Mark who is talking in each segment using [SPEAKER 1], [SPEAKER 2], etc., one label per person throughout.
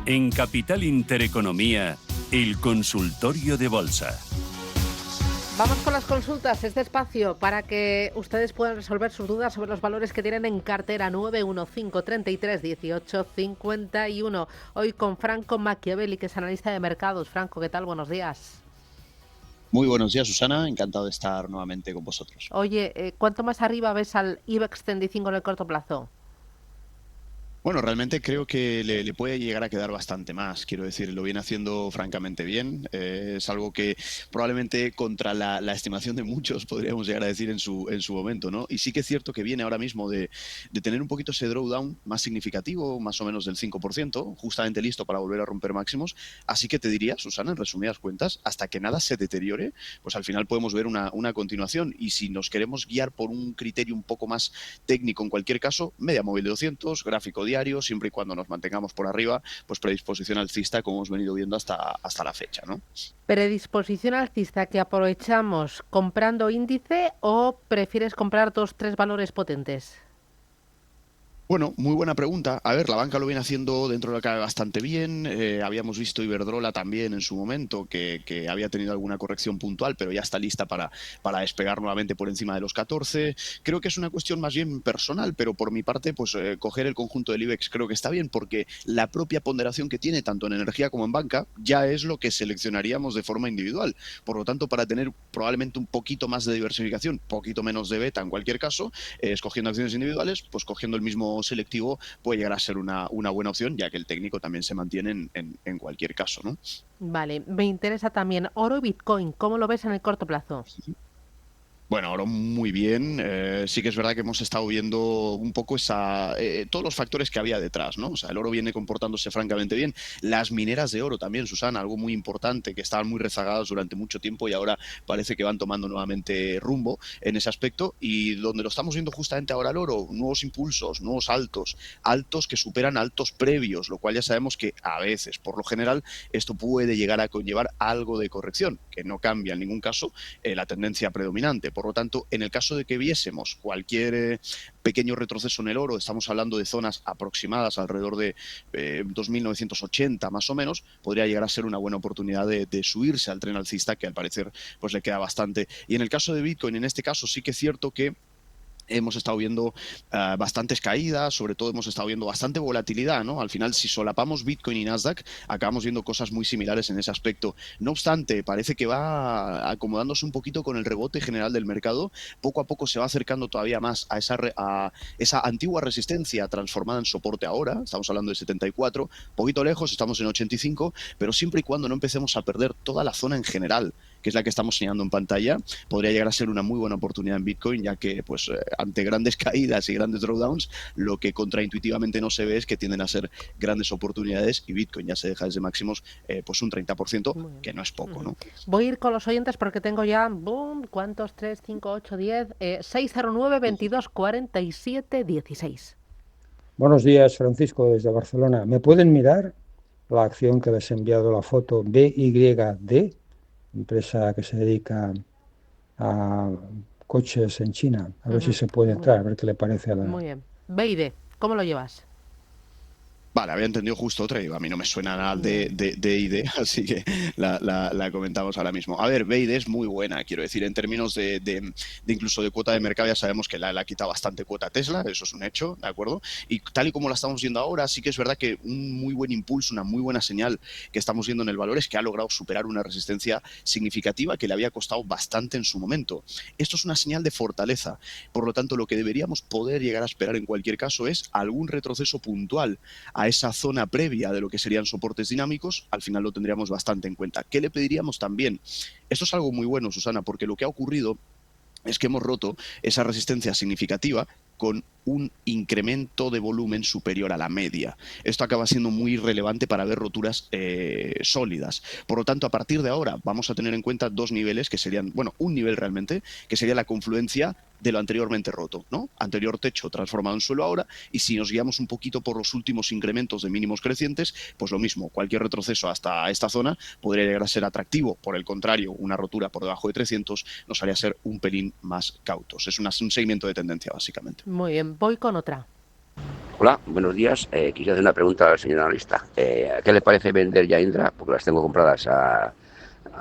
[SPEAKER 1] En Capital Intereconomía, el consultorio de bolsa.
[SPEAKER 2] Vamos con las consultas, este espacio para que ustedes puedan resolver sus dudas sobre los valores que tienen en cartera. 915 33 18 51. Hoy con Franco Machiavelli, que es analista de mercados. Franco, ¿qué tal? Buenos días.
[SPEAKER 3] Muy buenos días, Susana. Encantado de estar nuevamente con vosotros.
[SPEAKER 2] Oye, ¿cuánto más arriba ves al IBEX 35 en el corto plazo?
[SPEAKER 3] Bueno, realmente creo que le puede llegar a quedar bastante más. Quiero decir, lo viene haciendo francamente bien. Es algo que probablemente contra la estimación de muchos podríamos llegar a decir en su momento, ¿no? Y sí que es cierto que viene ahora mismo de tener un poquito ese drawdown más significativo, más o menos del 5%, justamente listo para volver a romper máximos. Así que te diría, Susana, en resumidas cuentas, hasta que nada se deteriore, pues al final podemos ver una continuación. Y si nos queremos guiar por un criterio un poco más técnico, en cualquier caso, media móvil de 200, gráfico diario, siempre y cuando nos mantengamos por arriba, pues predisposición alcista, como hemos venido viendo hasta la fecha, ¿no?
[SPEAKER 2] ¿Predisposición alcista que aprovechamos comprando índice o prefieres comprar 2-3 valores potentes?
[SPEAKER 3] Bueno, muy buena pregunta. A ver, la banca lo viene haciendo dentro de lo que cabe bastante bien. Habíamos visto Iberdrola también en su momento, que había tenido alguna corrección puntual, pero ya está lista para despegar nuevamente por encima de los 14. Creo que es una cuestión más bien personal, pero por mi parte, pues coger el conjunto del IBEX creo que está bien, porque la propia ponderación que tiene, tanto en energía como en banca, ya es lo que seleccionaríamos de forma individual. Por lo tanto, para tener probablemente un poquito más de diversificación, poquito menos de beta en cualquier caso, escogiendo acciones individuales, pues cogiendo el mismo selectivo puede llegar a ser una buena opción, ya que el técnico también se mantiene en cualquier caso, ¿no?
[SPEAKER 2] Vale, me interesa también oro y Bitcoin. ¿Cómo lo ves en el corto plazo?
[SPEAKER 3] Bueno, ahora muy bien. Sí que es verdad que hemos estado viendo un poco todos los factores que había detrás, ¿no? O sea, el oro viene comportándose francamente bien. Las mineras de oro también, Susana, algo muy importante, que estaban muy rezagadas durante mucho tiempo y ahora parece que van tomando nuevamente rumbo en ese aspecto. Y donde lo estamos viendo justamente ahora el oro, nuevos impulsos, nuevos altos que superan altos previos, lo cual ya sabemos que a veces, por lo general, esto puede llegar a conllevar algo de corrección, que no cambia en ningún caso la tendencia predominante. Por lo tanto, en el caso de que viésemos cualquier pequeño retroceso en el oro, estamos hablando de zonas aproximadas alrededor de 2.980 más o menos, podría llegar a ser una buena oportunidad de subirse al tren alcista, que al parecer pues le queda bastante. Y en el caso de Bitcoin, en este caso sí que es cierto que hemos estado viendo bastantes caídas, sobre todo hemos estado viendo bastante volatilidad, ¿no? Al final, si solapamos Bitcoin y Nasdaq, acabamos viendo cosas muy similares en ese aspecto. No obstante, parece que va acomodándose un poquito con el rebote general del mercado. Poco a poco se va acercando todavía más a esa antigua resistencia transformada en soporte ahora. Estamos hablando de 74, poquito lejos, estamos en 85, pero siempre y cuando no empecemos a perder toda la zona en general, que es la que estamos señalando en pantalla, podría llegar a ser una muy buena oportunidad en Bitcoin, ya que pues ante grandes caídas y grandes drawdowns, lo que contraintuitivamente no se ve es que tienden a ser grandes oportunidades, y Bitcoin ya se deja desde máximos pues un 30%, que no es poco, ¿no?
[SPEAKER 2] Voy a ir con los oyentes porque tengo ya, boom, ¿cuántos? 3, 5, 8, 10, 609 22 47 16.
[SPEAKER 4] Buenos días, Francisco, desde Barcelona. ¿Me pueden mirar la acción que les he enviado la foto BYD, empresa que se dedica a coches en China? A ver si se puede entrar, a ver qué le parece a la...
[SPEAKER 2] Muy bien. BID, ¿cómo lo llevas?
[SPEAKER 3] Vale, había entendido justo otra y a mí no me suena nada de ID, así que la comentamos ahora mismo. A ver, BID es muy buena, quiero decir, en términos de incluso de cuota de mercado, ya sabemos que la quita bastante cuota a Tesla, eso es un hecho, ¿de acuerdo? Y tal y como la estamos viendo ahora, sí que es verdad que un muy buen impulso, una muy buena señal que estamos viendo en el valor es que ha logrado superar una resistencia significativa que le había costado bastante en su momento. Esto es una señal de fortaleza, por lo tanto, lo que deberíamos poder llegar a esperar en cualquier caso es algún retroceso puntual a esa zona previa de lo que serían soportes dinámicos. Al final lo tendríamos bastante en cuenta. ¿Qué le pediríamos también? Esto es algo muy bueno, Susana, porque lo que ha ocurrido es que hemos roto esa resistencia significativa con un incremento de volumen superior a la media. Esto acaba siendo muy relevante para ver roturas sólidas. Por lo tanto, a partir de ahora vamos a tener en cuenta dos niveles que serían, bueno, un nivel realmente, que sería la confluencia de lo anteriormente roto, ¿no? Anterior techo transformado en suelo ahora, y si nos guiamos un poquito por los últimos incrementos de mínimos crecientes, pues lo mismo, cualquier retroceso hasta esta zona podría llegar a ser atractivo. Por el contrario, una rotura por debajo de 300 nos haría ser un pelín más cautos. Es un seguimiento de tendencia, básicamente.
[SPEAKER 2] Muy bien, voy con otra.
[SPEAKER 5] Hola, buenos días. Quisiera hacer una pregunta al señor analista. ¿Qué le parece vender ya Indra? Porque las tengo compradas a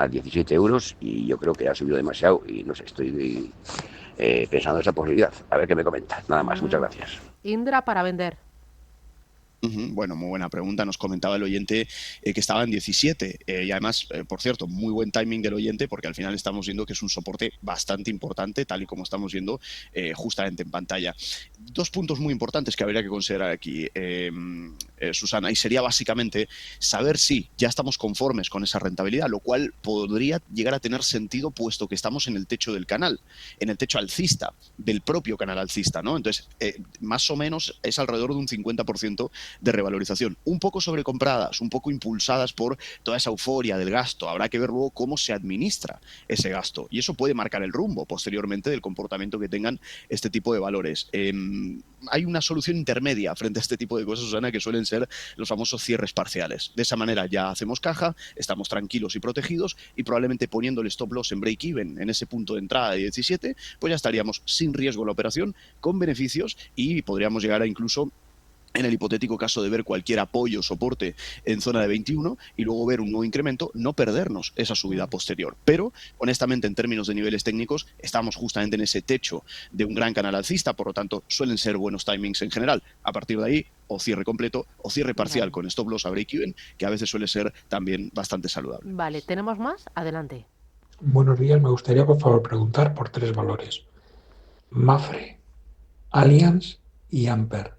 [SPEAKER 5] 17 euros y yo creo que ha subido demasiado y no sé, estoy pensando en esa posibilidad. A ver qué me comenta. Nada más, muchas
[SPEAKER 2] Mm,
[SPEAKER 5] gracias.
[SPEAKER 2] Indra para vender.
[SPEAKER 3] Ujú. Bueno, muy buena pregunta. Nos comentaba el oyente que estaba en 17 y además, por cierto, muy buen timing del oyente porque al final estamos viendo que es un soporte bastante importante, tal y como estamos viendo justamente en pantalla. Dos puntos muy importantes que habría que considerar aquí, Susana, y sería básicamente saber si ya estamos conformes con esa rentabilidad, lo cual podría llegar a tener sentido puesto que estamos en el techo del canal, en el techo alcista, del propio canal alcista, ¿no? Entonces, más o menos es alrededor de un 50% de revalorización, un poco sobrecompradas, un poco impulsadas por toda esa euforia del gasto. Habrá que ver luego cómo se administra ese gasto y eso puede marcar el rumbo posteriormente del comportamiento que tengan este tipo de valores. Hay una solución intermedia frente a este tipo de cosas, Susana, que suelen ser los famosos cierres parciales. De esa manera ya hacemos caja, estamos tranquilos y protegidos y probablemente poniendo el stop loss en break-even en ese punto de entrada de 17, pues ya estaríamos sin riesgo en la operación, con beneficios y podríamos llegar a incluso en el hipotético caso de ver cualquier apoyo o soporte en zona de 21 y luego ver un nuevo incremento, no perdernos esa subida posterior. Pero, honestamente, en términos de niveles técnicos, estamos justamente en ese techo de un gran canal alcista, por lo tanto, suelen ser buenos timings en general. A partir de ahí, o cierre completo o cierre parcial con stop loss a break-even, que a veces suele ser también bastante saludable.
[SPEAKER 2] Vale, ¿tenemos más? Adelante.
[SPEAKER 6] Buenos días, me gustaría por favor preguntar por tres valores. Mafre, Allianz y Amper.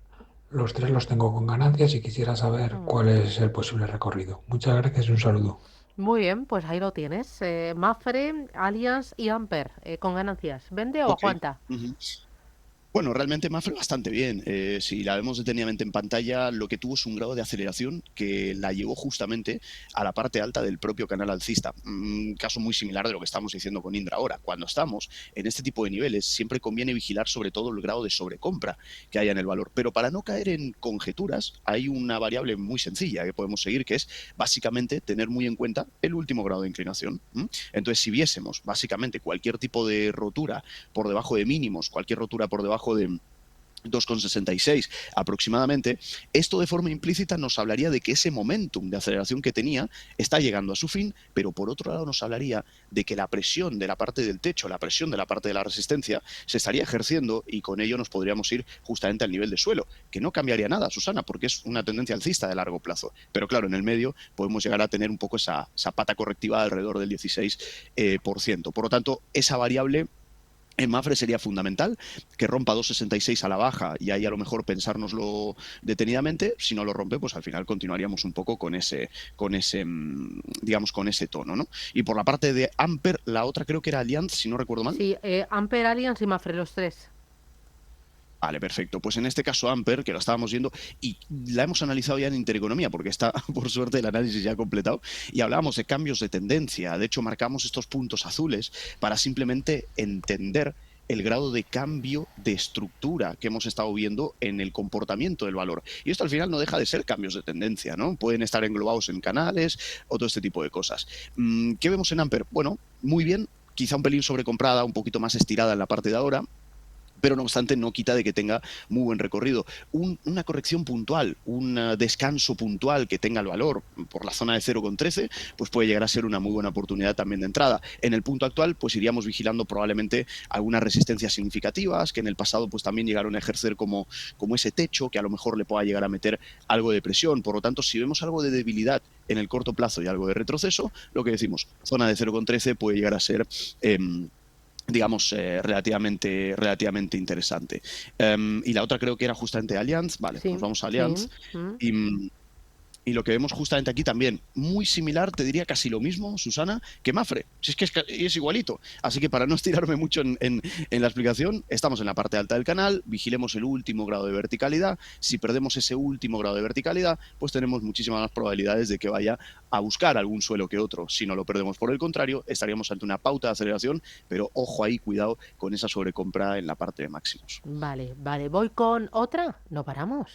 [SPEAKER 6] Los tres los tengo con ganancias y quisiera saber
[SPEAKER 2] Mm.
[SPEAKER 6] cuál es el posible recorrido. Muchas gracias y un saludo.
[SPEAKER 2] Muy bien, pues ahí lo tienes. Mafre, Allianz y Amper, con ganancias. ¿Vende o
[SPEAKER 3] Ok.
[SPEAKER 2] aguanta?
[SPEAKER 3] Bueno, realmente Mafre bastante bien. Si la vemos detenidamente en pantalla, lo que tuvo es un grado de aceleración que la llevó justamente a la parte alta del propio canal alcista. Un caso muy similar de lo que estamos diciendo con Indra ahora. Cuando estamos en este tipo de niveles, siempre conviene vigilar sobre todo el grado de sobrecompra que haya en el valor. Pero para no caer en conjeturas, hay una variable muy sencilla que podemos seguir, que es básicamente tener muy en cuenta el último grado de inclinación. Entonces, si viésemos básicamente cualquier tipo de rotura por debajo de mínimos, cualquier rotura por debajo de 2,66 aproximadamente, esto de forma implícita nos hablaría de que ese momentum de aceleración que tenía está llegando a su fin, pero por otro lado nos hablaría de que la presión de la parte del techo, la presión de la parte de la resistencia se estaría ejerciendo y con ello nos podríamos ir justamente al nivel de suelo, que no cambiaría nada, Susana, porque es una tendencia alcista de largo plazo. Pero claro, en el medio podemos llegar a tener un poco esa pata correctiva alrededor del 16%. Por lo tanto, esa variable en Mafre sería fundamental que rompa 2,66 a la baja y ahí a lo mejor pensárnoslo detenidamente. Si no lo rompe, pues al final continuaríamos un poco digamos, con ese tono, ¿no? Y por la parte de Amper, la otra creo que era Allianz, si no recuerdo mal.
[SPEAKER 2] Sí, Amper, Allianz y Mafre, los tres.
[SPEAKER 3] Vale, perfecto. Pues en este caso Amper, que lo estábamos viendo y la hemos analizado ya en Intereconomía, porque está, por suerte, el análisis ya completado, y hablábamos de cambios de tendencia. De hecho, marcamos estos puntos azules para simplemente entender el grado de cambio de estructura que hemos estado viendo en el comportamiento del valor. Y esto al final no deja de ser cambios de tendencia, ¿no? Pueden estar englobados en canales o todo este tipo de cosas. ¿Qué vemos en Amper? Bueno, muy bien, quizá un pelín sobrecomprada, un poquito más estirada en la parte de ahora, pero no obstante no quita de que tenga muy buen recorrido. Una corrección puntual, un descanso puntual que tenga el valor por la zona de 0,13, pues puede llegar a ser una muy buena oportunidad también de entrada. En el punto actual, pues iríamos vigilando probablemente algunas resistencias significativas que en el pasado pues también llegaron a ejercer como ese techo que a lo mejor le pueda llegar a meter algo de presión. Por lo tanto, si vemos algo de debilidad en el corto plazo y algo de retroceso, lo que decimos, zona de 0,13 puede llegar a ser digamos, relativamente interesante. Y la otra creo que era justamente Allianz. Vale,
[SPEAKER 2] Sí,
[SPEAKER 3] nos vamos a
[SPEAKER 2] sí.
[SPEAKER 3] Allianz. Y lo que vemos justamente aquí también, muy similar, te diría casi lo mismo, Susana, que Mafre. Si es que es igualito. Así que para no estirarme mucho en la explicación, estamos en la parte alta del canal, vigilemos el último grado de verticalidad. Si perdemos ese último grado de verticalidad, pues tenemos muchísimas más probabilidades de que vaya a buscar algún suelo que otro. Si no lo perdemos por el contrario, estaríamos ante una pauta de aceleración, pero ojo ahí, cuidado con esa sobrecompra en la parte de máximos.
[SPEAKER 2] Vale, vale. ¿Voy con otra? No paramos.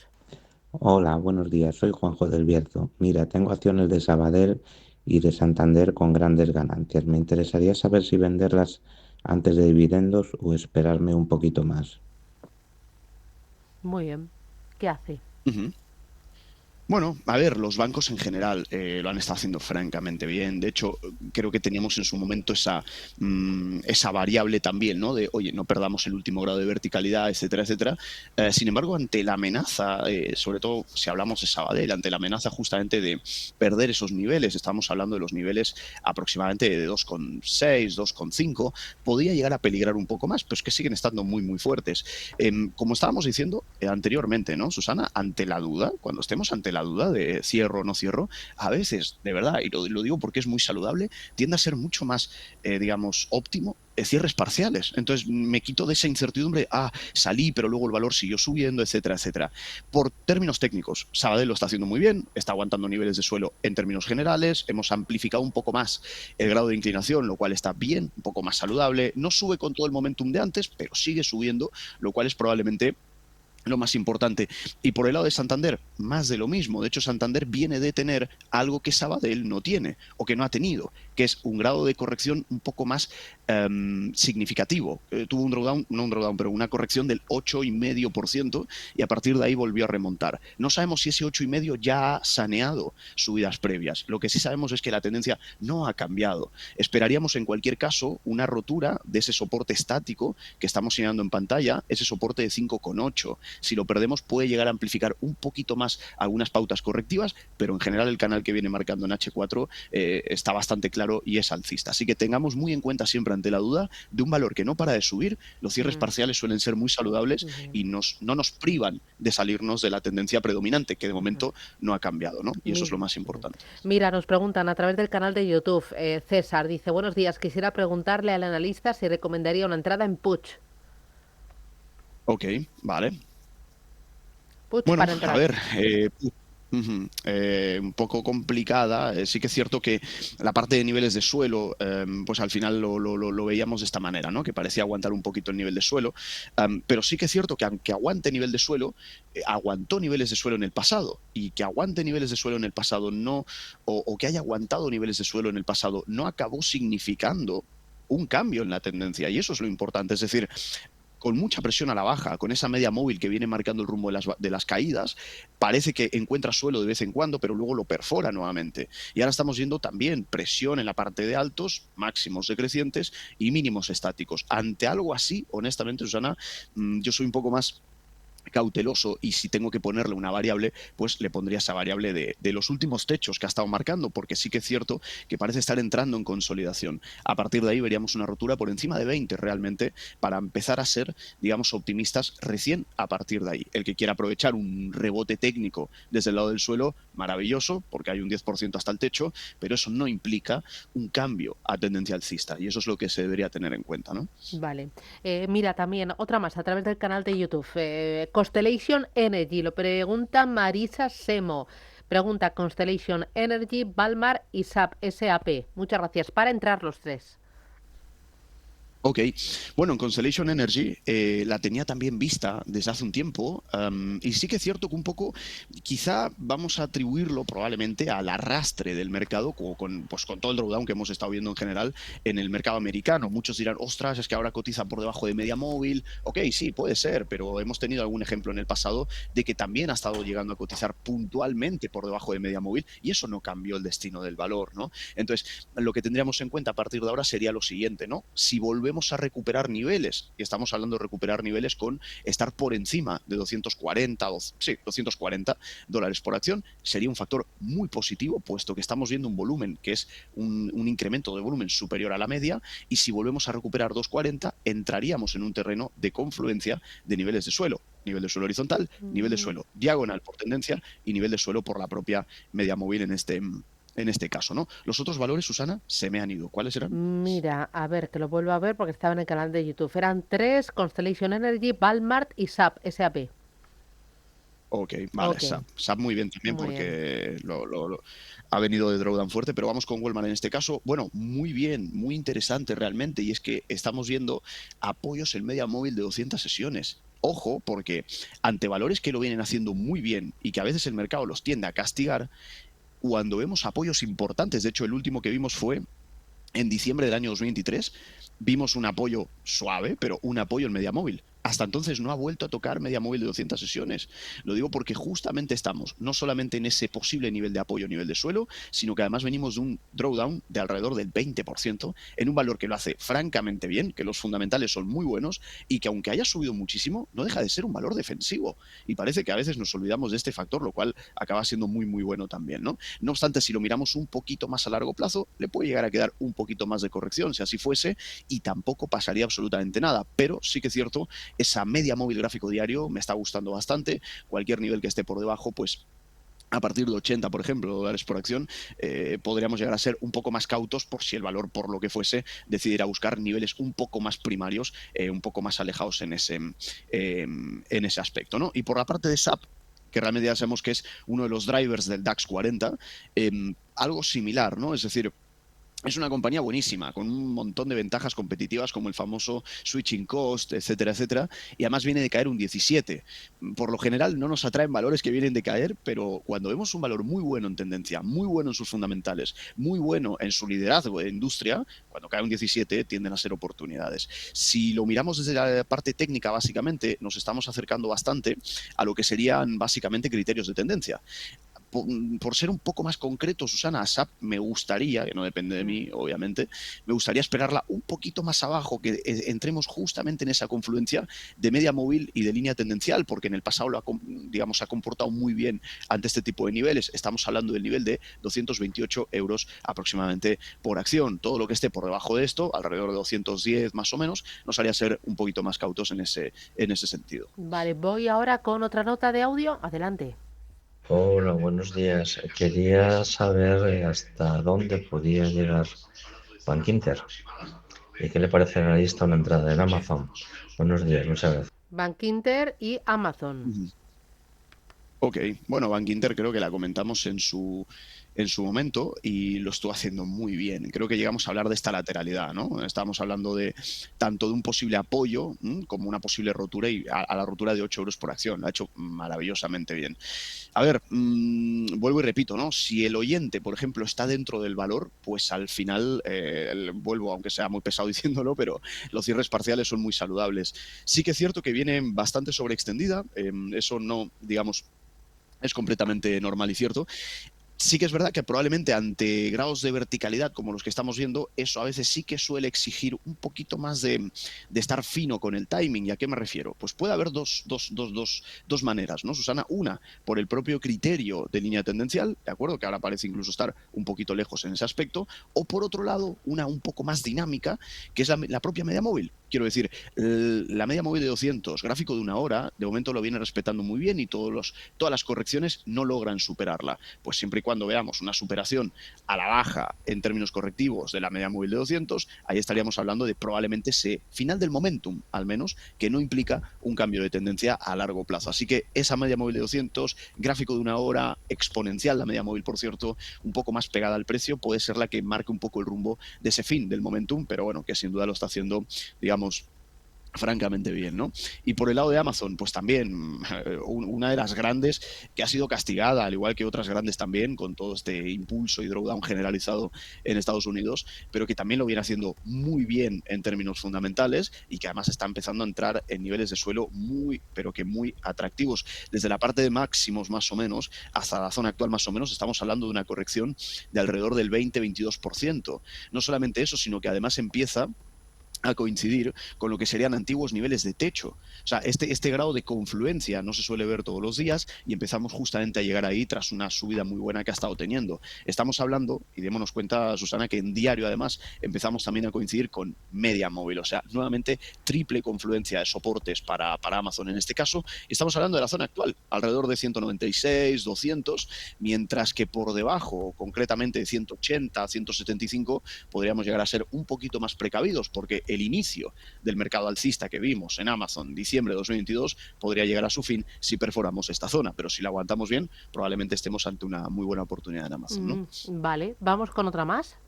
[SPEAKER 7] Hola, buenos días. Soy Juanjo del Bierzo. Mira, tengo acciones de Sabadell y de Santander con grandes ganancias. Me interesaría saber si venderlas antes de dividendos o esperarme un poquito más.
[SPEAKER 2] Muy bien. ¿Qué hace?
[SPEAKER 3] Ujú. Bueno, a ver, los bancos en general lo han estado haciendo francamente bien. De hecho, creo que teníamos en su momento esa variable también, ¿no? De, oye, no perdamos el último grado de verticalidad, etcétera, etcétera. Sin embargo, ante la amenaza, sobre todo si hablamos de Sabadell, ante la amenaza justamente de perder esos niveles, estamos hablando de los niveles aproximadamente de 2,6, 2,5, podía llegar a peligrar un poco más, pero es que siguen estando muy, muy fuertes. Como estábamos diciendo anteriormente, ¿no, Susana? Ante la duda, cuando estemos ante la duda de cierro o no cierro, a veces, de verdad, y lo digo porque es muy saludable, tiende a ser mucho más, digamos, óptimo cierres parciales. Entonces me quito de esa incertidumbre, salí, pero luego el valor siguió subiendo, etcétera, etcétera. Por términos técnicos, Sabadell lo está haciendo muy bien, está aguantando niveles de suelo en términos generales, hemos amplificado un poco más el grado de inclinación, lo cual está bien, un poco más saludable, no sube con todo el momentum de antes, pero sigue subiendo, lo cual es probablemente lo más importante. Y por el lado de Santander, más de lo mismo. De hecho, Santander viene de tener algo que Sabadell no tiene o que no ha tenido, que es un grado de corrección un poco más significativo. Tuvo un drawdown, no un drawdown, pero una corrección del 8,5% y a partir de ahí volvió a remontar. No sabemos si ese 8,5% ya ha saneado subidas previas. Lo que sí sabemos es que la tendencia no ha cambiado. Esperaríamos en cualquier caso una rotura de ese soporte estático que estamos señalando en pantalla, ese soporte de 5,8. Si lo perdemos puede llegar a amplificar un poquito más algunas pautas correctivas, pero en general el canal que viene marcando en H4 está bastante claro y es alcista. Así que tengamos muy en cuenta siempre ante la duda de un valor que no para de subir. Los cierres parciales suelen ser muy saludables y no nos privan de salirnos de la tendencia predominante, que de momento no ha cambiado, ¿no? Y eso es lo más importante.
[SPEAKER 2] Mira, nos preguntan a través del canal de YouTube, César dice, buenos días, quisiera preguntarle al analista si recomendaría una entrada en Puig.
[SPEAKER 3] Ok, vale.
[SPEAKER 2] Puig
[SPEAKER 3] Bueno,
[SPEAKER 2] para entrar.
[SPEAKER 3] a ver, un poco complicada. Sí que es cierto que la parte de niveles de suelo, pues al final lo veíamos de esta manera, ¿no? Que parecía aguantar un poquito el nivel de suelo, pero sí que es cierto que aunque aguante nivel de suelo, aguantó niveles de suelo en el pasado, y que aguante niveles de suelo en el pasado no, o que haya aguantado niveles de suelo en el pasado, no acabó significando un cambio en la tendencia, y eso es lo importante. Es decir, con mucha presión a la baja, con esa media móvil que viene marcando el rumbo de las caídas, parece que encuentra suelo de vez en cuando, pero luego lo perfora nuevamente. Y ahora estamos viendo también presión en la parte de altos, máximos decrecientes y mínimos estáticos. Ante algo así, honestamente, Susana, yo soy un poco más cauteloso, y si tengo que ponerle una variable, pues le pondría esa variable de los últimos techos que ha estado marcando, porque sí que es cierto que parece estar entrando en consolidación. A partir de ahí veríamos una rotura por encima de 20 realmente, para empezar a ser, digamos, optimistas recién a partir de ahí. El que quiera aprovechar un rebote técnico desde el lado del suelo, maravilloso, porque hay un 10% hasta el techo, pero eso no implica un cambio a tendencia alcista, y eso es lo que se debería tener en cuenta, ¿no?
[SPEAKER 2] Vale. Mira, también otra más a través del canal de YouTube. Constellation Energy, lo pregunta Marisa Semo. Pregunta Constellation Energy, Valmar y SAP. Muchas gracias. Para entrar los tres.
[SPEAKER 3] Ok, bueno, en Constellation Energy la tenía también vista desde hace un tiempo, y sí que es cierto que un poco quizá vamos a atribuirlo probablemente al arrastre del mercado con todo el drawdown que hemos estado viendo en general en el mercado americano. Muchos dirán, ostras, es que ahora cotiza por debajo de media móvil. Ok, sí, puede ser, pero hemos tenido algún ejemplo en el pasado de que también ha estado llegando a cotizar puntualmente por debajo de media móvil, y eso no cambió el destino del valor, ¿no? Entonces, lo que tendríamos en cuenta a partir de ahora sería lo siguiente, ¿no? Si volvemos a recuperar niveles, y estamos hablando de recuperar niveles con estar por encima de 240 dólares por acción, sería un factor muy positivo, puesto que estamos viendo un volumen que es un incremento de volumen superior a la media, y si volvemos a recuperar 240, entraríamos en un terreno de confluencia de niveles de suelo. Nivel de suelo horizontal, nivel de suelo diagonal por tendencia y nivel de suelo por la propia media móvil en este caso, ¿no? Los otros valores, Susana, se me han ido. ¿Cuáles eran?
[SPEAKER 2] Mira, a ver, que lo vuelvo a ver porque estaba en el canal de YouTube. Eran tres, Constellation Energy, Valmart y SAP.
[SPEAKER 3] Ok, vale,
[SPEAKER 2] Ok,
[SPEAKER 3] SAP muy bien también,
[SPEAKER 2] muy bien.
[SPEAKER 3] porque ha venido de drawdown fuerte, pero vamos con Wellman en este caso. Bueno, muy bien, muy interesante realmente, y es que estamos viendo apoyos en media móvil de 200 sesiones. Ojo, porque ante valores que lo vienen haciendo muy bien y que a veces el mercado los tiende a castigar, cuando vemos apoyos importantes, de hecho el último que vimos fue en diciembre del año 2023, vimos un apoyo suave, pero un apoyo en media móvil hasta entonces no ha vuelto a tocar media móvil de 200 sesiones. Lo digo porque justamente estamos no solamente en ese posible nivel de apoyo, nivel de suelo, sino que además venimos de un drawdown de alrededor del 20% en un valor que lo hace francamente bien, que los fundamentales son muy buenos y que aunque haya subido muchísimo, no deja de ser un valor defensivo. Y parece que a veces nos olvidamos de este factor, lo cual acaba siendo muy, muy bueno también, ¿no? No obstante, si lo miramos un poquito más a largo plazo, le puede llegar a quedar un poquito más de corrección, si así fuese, y tampoco pasaría absolutamente nada. Pero sí que es cierto, esa media móvil gráfico diario me está gustando bastante. Cualquier nivel que esté por debajo, pues a partir de 80, por ejemplo, dólares por acción, podríamos llegar a ser un poco más cautos por si el valor, por lo que fuese, decidiera buscar niveles un poco más primarios, un poco más alejados en ese aspecto, ¿no? Y por la parte de SAP, que realmente ya sabemos que es uno de los drivers del DAX 40, algo similar, ¿no? Es decir, es una compañía buenísima, con un montón de ventajas competitivas como el famoso switching cost, etcétera, etcétera, y además viene de caer un 17. Por lo general no nos atraen valores que vienen de caer, pero cuando vemos un valor muy bueno en tendencia, muy bueno en sus fundamentales, muy bueno en su liderazgo de industria, cuando cae un 17 tienden a ser oportunidades. Si lo miramos desde la parte técnica, básicamente, nos estamos acercando bastante a lo que serían básicamente criterios de tendencia. Por ser un poco más concreto, Susana, a SAP me gustaría, que no depende de mí, obviamente, me gustaría esperarla un poquito más abajo, que entremos justamente en esa confluencia de media móvil y de línea tendencial, porque en el pasado ha comportado muy bien ante este tipo de niveles. Estamos hablando del nivel de 228 euros aproximadamente por acción. Todo lo que esté por debajo de esto, alrededor de 210 más o menos, nos haría ser un poquito más cautos en ese sentido.
[SPEAKER 2] Vale, voy ahora con otra nota de audio. Adelante.
[SPEAKER 8] Hola, buenos días. Quería saber hasta dónde podía llegar Bankinter y qué le parece a la lista una entrada en Amazon. Buenos días, muchas gracias.
[SPEAKER 2] Bankinter y Amazon.
[SPEAKER 3] Ok, bueno, Bankinter creo que la comentamos en su momento y lo estuvo haciendo muy bien. Creo que llegamos a hablar de esta lateralidad, ¿no? Estábamos hablando de tanto de un posible apoyo como una posible rotura y a la rotura de 8 euros por acción. Lo ha hecho maravillosamente bien. A ver, vuelvo y repito, ¿no? Si el oyente, por ejemplo, está dentro del valor, pues al final, vuelvo, aunque sea muy pesado diciéndolo, pero los cierres parciales son muy saludables. Sí que es cierto que viene bastante sobreextendida, eso no, digamos, es completamente normal y cierto. Sí que es verdad que probablemente ante grados de verticalidad como los que estamos viendo, eso a veces sí que suele exigir un poquito más de estar fino con el timing. ¿Y a qué me refiero? Pues puede haber dos maneras, ¿no, Susana? Una, por el propio criterio de línea tendencial, ¿de acuerdo? Que ahora parece incluso estar un poquito lejos en ese aspecto. O por otro lado, una un poco más dinámica, que es la propia media móvil. Quiero decir, la media móvil de 200, gráfico de una hora, de momento lo viene respetando muy bien y todas las correcciones no logran superarla. Pues siempre y cuando veamos una superación a la baja en términos correctivos de la media móvil de 200, ahí estaríamos hablando de probablemente ese final del momentum, al menos, que no implica un cambio de tendencia a largo plazo. Así que esa media móvil de 200, gráfico de una hora, exponencial la media móvil, por cierto, un poco más pegada al precio, puede ser la que marque un poco el rumbo de ese fin del momentum, pero bueno, que sin duda lo está haciendo, digamos, francamente bien, ¿no? Y por el lado de Amazon, pues también una de las grandes que ha sido castigada, al igual que otras grandes también, con todo este impulso y drawdown generalizado en Estados Unidos, pero que también lo viene haciendo muy bien en términos fundamentales y que además está empezando a entrar en niveles de suelo muy, pero que muy atractivos. Desde la parte de máximos más o menos hasta la zona actual más o menos, estamos hablando de una corrección de alrededor del 20-22%. No solamente eso, sino que además empieza a coincidir con lo que serían antiguos niveles de techo. O sea, este grado de confluencia no se suele ver todos los días y empezamos justamente a llegar ahí tras una subida muy buena que ha estado teniendo. Estamos hablando, y démonos cuenta, Susana, que en diario además empezamos también a coincidir con media móvil, o sea, nuevamente triple confluencia de soportes para Amazon en este caso, y estamos hablando de la zona actual, alrededor de 196, 200, mientras que por debajo, concretamente de 180, 175, podríamos llegar a ser un poquito más precavidos, porque el inicio del mercado alcista que vimos en Amazon diciembre de 2022 podría llegar a su fin si perforamos esta zona, pero si la aguantamos bien, probablemente estemos ante una muy buena oportunidad en Amazon, ¿no?
[SPEAKER 2] Vale, vamos con otra más.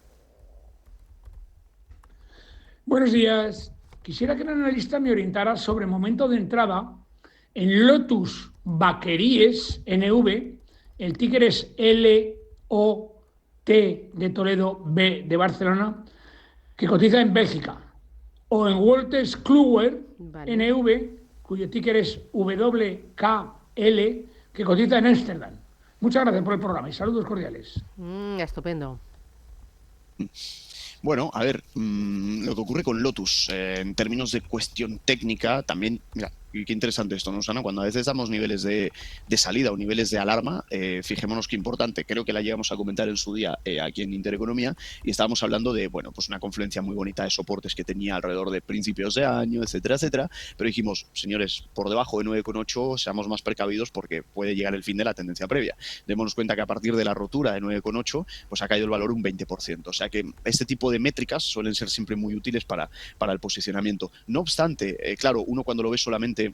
[SPEAKER 9] Buenos días. Quisiera que el analista me orientara sobre momento de entrada en Lotus Bakeries NV. El ticker es LOT de Toledo, B de Barcelona, que cotiza en Bélgica. O en Wolters Kluwer NV, cuyo ticker es WKL, que cotiza en Ámsterdam. Muchas gracias por el programa y saludos cordiales.
[SPEAKER 2] Estupendo.
[SPEAKER 3] Bueno, a ver, lo que ocurre con Lotus, en términos de cuestión técnica, también, mira, y qué interesante esto, ¿no, Susana? Cuando a veces damos niveles de salida o niveles de alarma, fijémonos qué importante, creo que la llegamos a comentar en su día aquí en Intereconomía, y estábamos hablando de, bueno, pues una confluencia muy bonita de soportes que tenía alrededor de principios de año, etcétera, etcétera, pero dijimos, señores, por debajo de 9,8 seamos más precavidos porque puede llegar el fin de la tendencia previa. Démonos cuenta que a partir de la rotura de 9,8, pues ha caído el valor un 20%, o sea que este tipo de métricas suelen ser siempre muy útiles para el posicionamiento. No obstante, claro, uno cuando lo ve solamente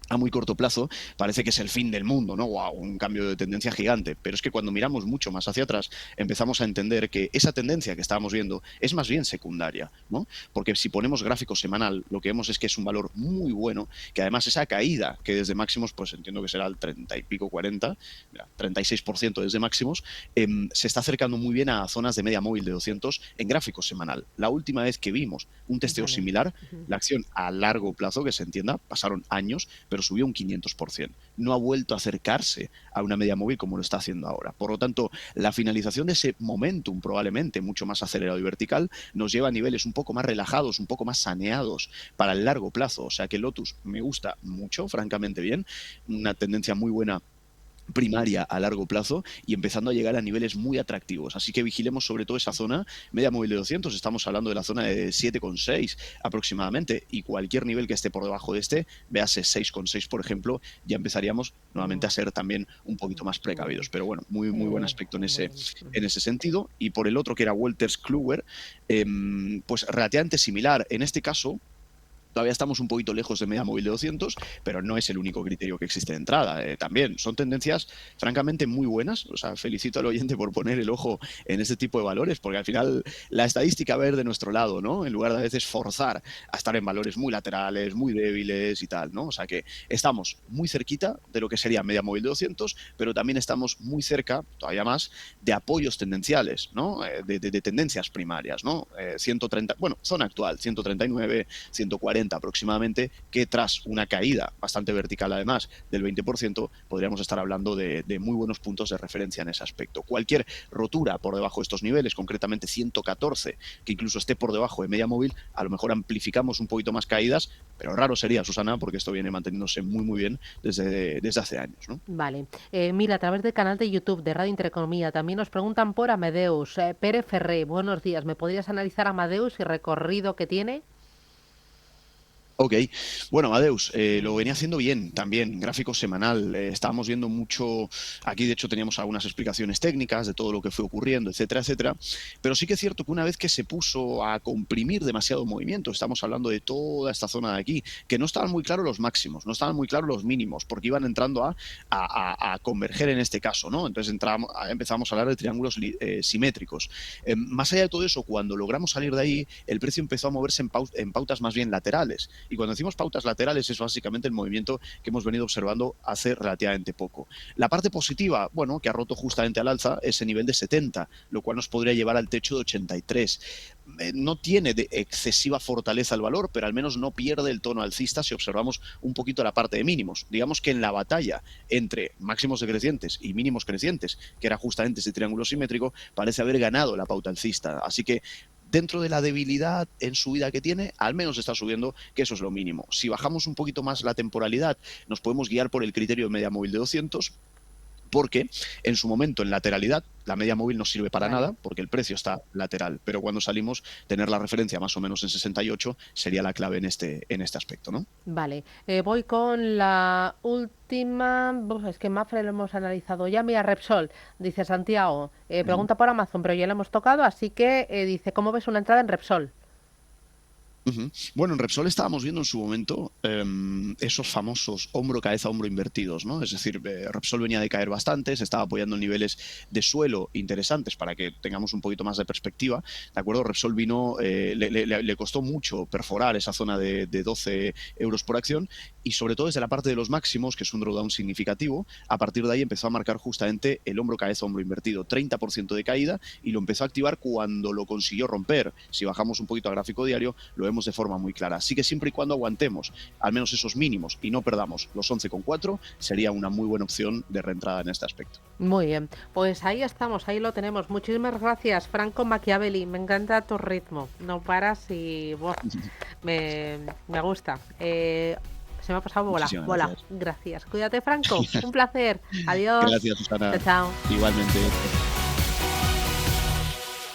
[SPEAKER 3] a muy corto plazo parece que es el fin del mundo, ¿no? ¡Wow! Un cambio de tendencia gigante. Pero es que cuando miramos mucho más hacia atrás empezamos a entender que esa tendencia que estábamos viendo es más bien secundaria, ¿no? Porque si ponemos gráfico semanal, lo que vemos es que es un valor muy bueno, que además esa caída, que desde máximos, pues entiendo que será el 30 y pico, 40, 36% desde máximos, se está acercando muy bien a zonas de media móvil de 200 en gráfico semanal. La última vez que vimos un testeo similar, la acción a largo plazo, que se entienda, pasaron años, pero subió un 500%. No ha vuelto a acercarse a una media móvil como lo está haciendo ahora. Por lo tanto, la finalización de ese momentum, probablemente mucho más acelerado y vertical, nos lleva a niveles un poco más relajados, un poco más saneados para el largo plazo. O sea que Lotus me gusta mucho, francamente bien, una tendencia muy buena primaria a largo plazo y empezando a llegar a niveles muy atractivos. Así que vigilemos sobre todo esa zona media móvil de 200, estamos hablando de la zona de 7,6 aproximadamente, y cualquier nivel que esté por debajo de este, véase 6,6 por ejemplo, ya empezaríamos nuevamente a ser también un poquito más precavidos. Pero bueno, muy buen aspecto en ese sentido. Y por el otro, que era Wolters Kluwer, pues relativamente similar. En este caso, todavía estamos un poquito lejos de media móvil de 200, pero no es el único criterio que existe de entrada. También son tendencias francamente muy buenas. O sea, felicito al oyente por poner el ojo en este tipo de valores, porque al final la estadística va a ir de nuestro lado, ¿no? En lugar de a veces forzar a estar en valores muy laterales, muy débiles y tal, ¿no? O sea que estamos muy cerquita de lo que sería media móvil de 200, pero también estamos muy cerca, todavía más, de apoyos tendenciales, ¿no? De tendencias primarias, ¿no? 130, bueno, zona actual, 139, 140 aproximadamente, que tras una caída bastante vertical además del 20%, podríamos estar hablando de muy buenos puntos de referencia en ese aspecto. Cualquier rotura por debajo de estos niveles, concretamente 114, que incluso esté por debajo de media móvil, a lo mejor amplificamos un poquito más caídas, pero raro sería, Susana, porque esto viene manteniéndose muy bien desde hace años, ¿no?
[SPEAKER 2] Vale. Mira, a través del canal de YouTube de Radio Intereconomía también nos preguntan por Amadeus. Pere Ferré, buenos días. ¿Me podrías analizar Amadeus y recorrido que tiene?
[SPEAKER 3] Ok, bueno, Amadeus, lo venía haciendo bien también, gráfico semanal, estábamos viendo mucho, aquí de hecho teníamos algunas explicaciones técnicas de todo lo que fue ocurriendo, etcétera, etcétera, pero sí que es cierto que una vez que se puso a comprimir demasiado movimiento, estamos hablando de toda esta zona de aquí, que no estaban muy claros los máximos, no estaban muy claros los mínimos, porque iban entrando a converger en este caso, ¿no? Entonces empezamos a hablar de triángulos simétricos. Más allá de todo eso, cuando logramos salir de ahí, el precio empezó a moverse en pautas más bien laterales. Y cuando decimos pautas laterales es básicamente el movimiento que hemos venido observando hace relativamente poco. La parte positiva, bueno, que ha roto justamente al alza ese nivel de 70, lo cual nos podría llevar al techo de 83. No tiene de excesiva fortaleza el valor, pero al menos no pierde el tono alcista si observamos un poquito la parte de mínimos. Digamos que en la batalla entre máximos decrecientes y mínimos crecientes, que era justamente ese triángulo simétrico, parece haber ganado la pauta alcista. Así que dentro de la debilidad en subida que tiene, al menos está subiendo, que eso es lo mínimo. Si bajamos un poquito más la temporalidad, nos podemos guiar por el criterio de media móvil de 200, porque en su momento en lateralidad la media móvil no sirve para nada porque el precio está lateral, pero cuando salimos tener la referencia más o menos en 68 sería la clave en este aspecto, ¿no?
[SPEAKER 2] Vale, voy con la última. Es que Mafre lo hemos analizado ya. Mira, Repsol, dice Santiago, pregunta por Amazon, pero ya lo hemos tocado, así que dice, ¿cómo ves una entrada en Repsol?
[SPEAKER 3] Bueno, en Repsol estábamos viendo en su momento esos famosos hombro, cabeza, hombro invertidos, ¿no? Es decir, Repsol venía de caer bastante, se estaba apoyando en niveles de suelo interesantes para que tengamos un poquito más de perspectiva, ¿de acuerdo? Repsol vino, le costó mucho perforar esa zona de 12 euros por acción y sobre todo desde la parte de los máximos, que es un drawdown significativo, a partir de ahí empezó a marcar justamente el hombro cabeza hombro invertido, 30% de caída, y lo empezó a activar cuando lo consiguió romper. Si bajamos un poquito a gráfico diario, lo vemos de forma muy clara. Así que siempre y cuando aguantemos al menos esos mínimos y no perdamos los 11,4, sería una muy buena opción de reentrada en este aspecto.
[SPEAKER 2] Muy bien, pues ahí estamos, ahí lo tenemos. Muchísimas gracias, Franco Machiavelli. Me encanta tu ritmo, no paras y me gusta. Se me ha pasado bola. Gracias. Cuídate, Franco. Un placer. Adiós.
[SPEAKER 3] Gracias, Susana.
[SPEAKER 2] Chao.
[SPEAKER 3] Igualmente.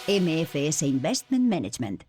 [SPEAKER 10] MFS Investment Management.